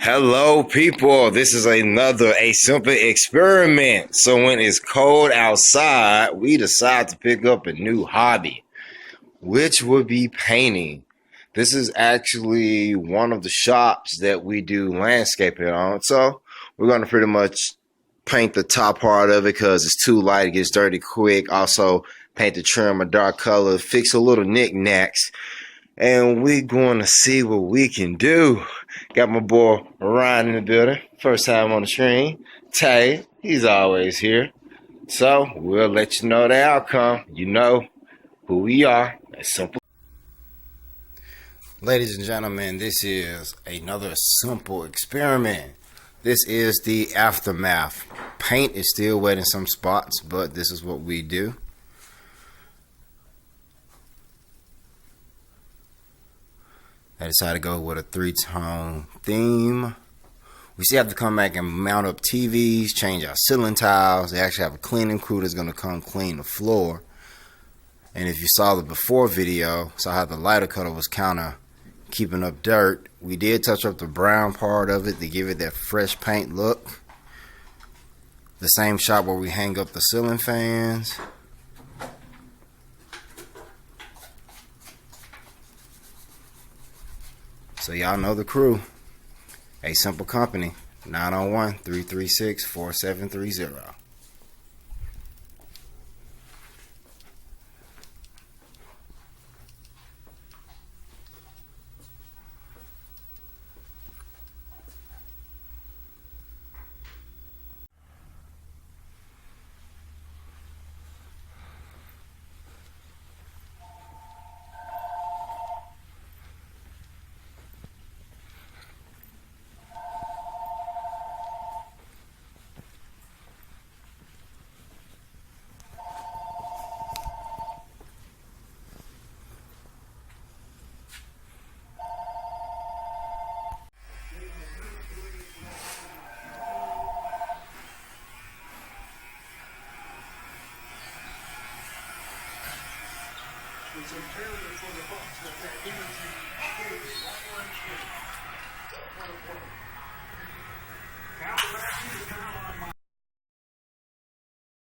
Hello, people. This is a simple experiment. So when it's cold outside, we decide to pick up a new hobby, which would be painting. This is actually one of the shops that we do landscaping on. So we're going to pretty much paint the top part of it because it's too light. It gets dirty quick. Also paint the trim a dark color, fix a little knickknacks. And we going to see what we can do. Got my boy Ryan in the building. First time on the screen. Tay, he's always here. So we'll let you know the outcome. You know who we are. It's simple. Ladies and gentlemen, this is another simple experiment. This is the aftermath. Paint is still wet in some spots, but this is what we do. I decided to go with a 3-tone theme. We still have to come back and mount up TVs, change our ceiling tiles. They actually have a cleaning crew that's going to come clean the floor. And if you saw the before video, saw how the lighter cutter was kind of keeping up dirt. We did touch up the brown part of it to give it that fresh paint look. The same shop where we hang up the ceiling fans. So y'all know the crew. A Simple Company, 901-336-4730. It's imperative for the